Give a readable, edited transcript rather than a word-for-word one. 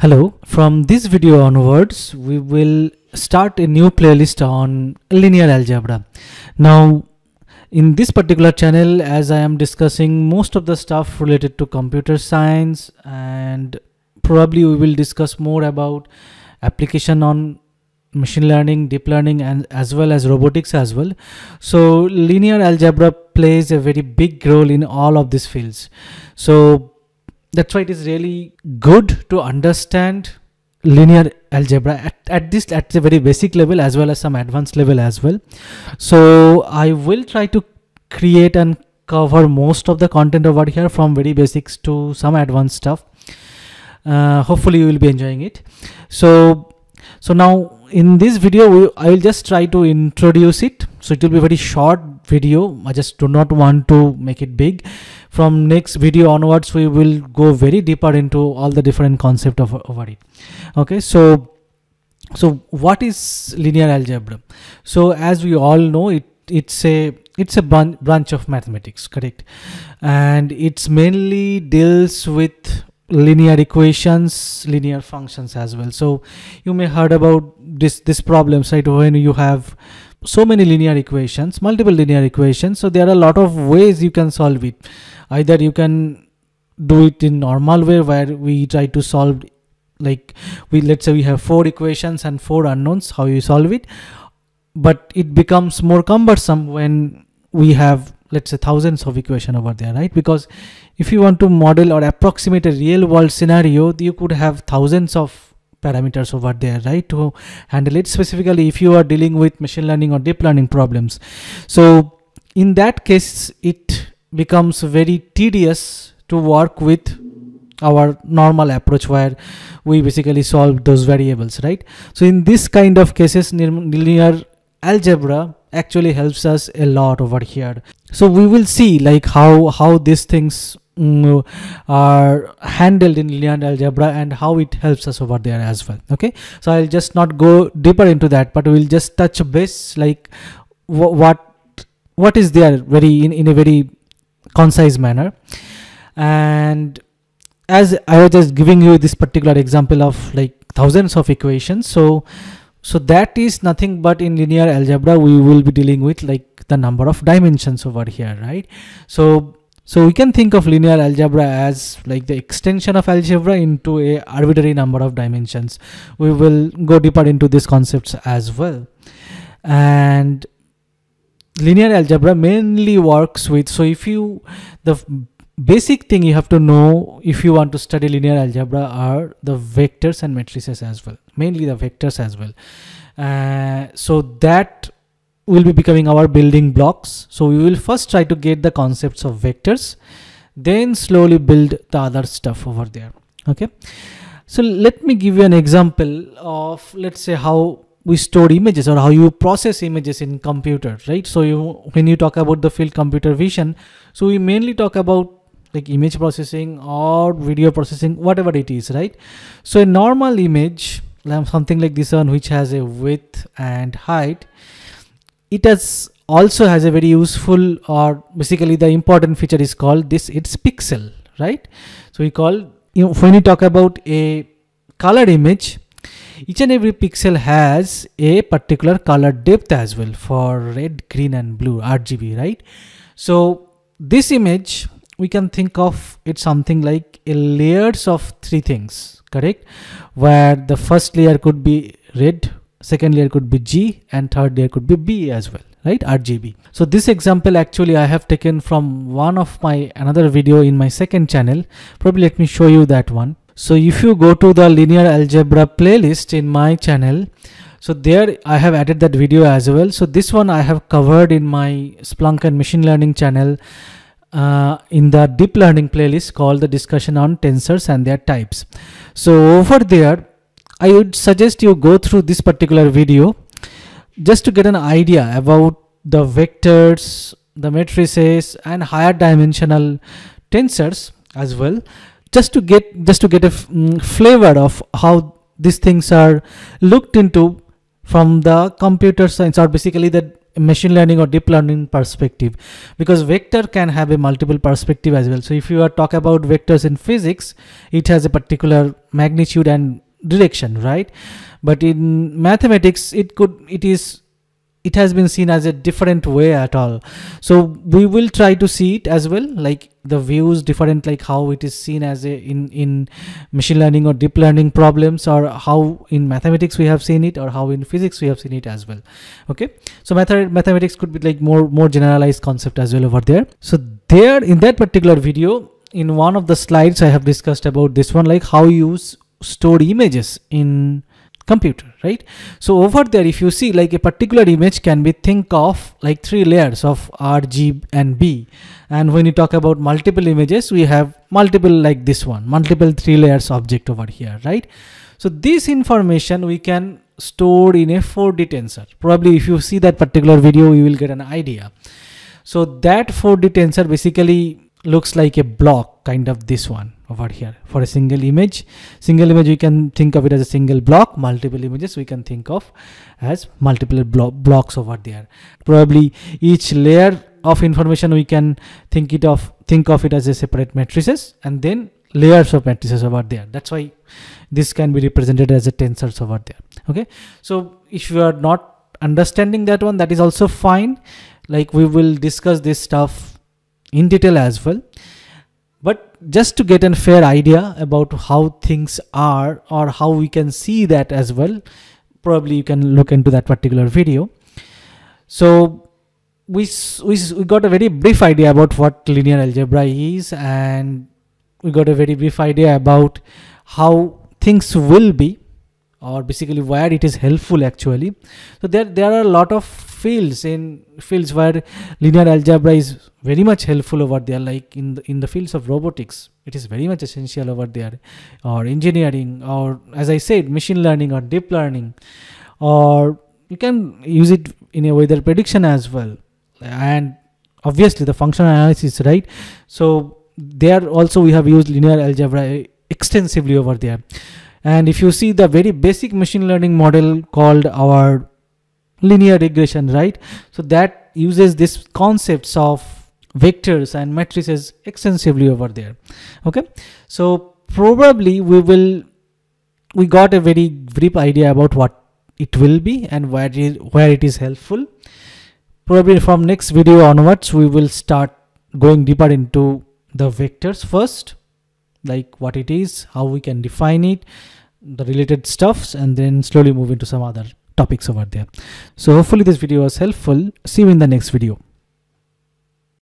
Hello, from this video onwards, we will start a new playlist on linear algebra. Now, in this particular channel, as I am discussing most of the stuff related to computer science, and probably we will discuss more about application on machine learning, deep learning, and as well as robotics as well. So linear algebra plays a very big role in all of these fields. So that's why it is really good to understand linear algebra at the very basic level as well as some advanced level as well. So I will try to create and cover most of the content over here, from very basics to some advanced stuff. Hopefully you will be enjoying it. So now in this video I will just try to introduce it. So it will be a very short video. I just do not want to make it big. From next video onwards we will go very deeper into all the different concepts over it. Okay, so what is linear algebra? So as we all know, it's a branch of mathematics, correct? And it's mainly deals with linear equations, linear functions as well. So you may heard about this problems, right? When you have so many linear equations, multiple linear equations, so there are a lot of ways you can solve it. Either you can do it in normal way, where we try to solve, like let's say we have 4 equations and 4 unknowns, how you solve it. But it becomes more cumbersome when we have, let's say, thousands of equations over there, right? Because if you want to model or approximate a real world scenario, you could have thousands of parameters over there, right, to handle it, specifically if you are dealing with machine learning or deep learning problems. So in that case it becomes very tedious to work with our normal approach, where we basically solve those variables, right? So in this kind of cases, linear algebra actually helps us a lot over here. So we will see like how these things are handled in linear algebra and how it helps us over there as well. Okay, so I'll just not go deeper into that, but we'll just touch base, like what is there very in a very concise manner. And as I was just giving you this particular example of like thousands of equations, so that is nothing but in linear algebra we will be dealing with like the number of dimensions over here, right? So we can think of linear algebra as like the extension of algebra into a arbitrary number of dimensions. We will go deeper into these concepts as well. And linear algebra mainly works with, so if you, the basic thing you have to know if you want to study linear algebra are the vectors and matrices as well, mainly the vectors as well. So that will be becoming our building blocks. So we will first try to get the concepts of vectors, then slowly build the other stuff over there. Okay, so let me give you an example of, let's say, how we store images or how you process images in computer, right? So when you talk about the field computer vision, so we mainly talk about like image processing or video processing, whatever it is, right? So a normal image, something like this one, which has a width and height, it also has a very useful, or basically the important feature is called its pixel, right? So we call, when you talk about a color image, each and every pixel has a particular color depth as well, for red, green and blue, RGB, right? So this image, we can think of it something like a layers of 3 things, correct? Where the first layer could be red, second layer could be G, and third layer could be B as well, right? RGB. So this example actually I have taken from one of my another video in my second channel. Probably let me show you that one. So if you go to the linear algebra playlist in my channel, so there I have added that video as well. So this one I have covered in my Splunk and machine learning channel, in the deep learning playlist called the discussion on tensors and their types. So over there I would suggest you go through this particular video just to get an idea about the vectors, the matrices and higher dimensional tensors as well, just to get a flavor of how these things are looked into from the computer science, or basically the machine learning or deep learning perspective, because vector can have a multiple perspective as well. So if you are talk about vectors in physics, it has a particular magnitude and direction, right? But in mathematics, it has been seen as a different way at all. So we will try to see it as well, like the views different, like how it is seen as a in machine learning or deep learning problems, or how in mathematics we have seen it, or how in physics we have seen it as well. Okay, so mathematics could be like more generalized concept as well over there. So there, in that particular video, in one of the slides, I have discussed about this one, like how you store images in computer, right? So over there, if you see, like a particular image can be think of like 3 layers of R, G and B, and when you talk about multiple images, we have multiple, like this one, multiple 3 layers object over here, right? So this information we can store in a 4D tensor. Probably if you see that particular video, you will get an idea. So that 4D tensor basically looks like a block, kind of this one over here. For a single image we can think of it as a single block. Multiple images we can think of as multiple blocks over there. Probably each layer of information we can think of it as a separate matrices, and then layers of matrices over there. That's why this can be represented as a tensors over there. Okay, so if you are not understanding that one, that is also fine. Like we will discuss this stuff in detail as well, but just to get a fair idea about how things are, or how we can see that as well, probably you can look into that particular video. So we got a very brief idea about what linear algebra is, and we got a very brief idea about how things will be, or basically where it is helpful actually. So there are a lot of fields where linear algebra is very much helpful over there, like in the fields of robotics, it is very much essential over there, or engineering, or as I said, machine learning or deep learning, or you can use it in a weather prediction as well, and obviously the functional analysis, right? So there also we have used linear algebra extensively over there. And if you see the very basic machine learning model called our linear regression, right? So that uses this concepts of vectors and matrices extensively over there. Okay, so probably we got a very brief idea about what it will be and where it is helpful. Probably from next video onwards, we will start going deeper into the vectors first, like what it is, how we can define it, the related stuffs, and then slowly move into some other topics over there. So hopefully this video was helpful. See you in the next video.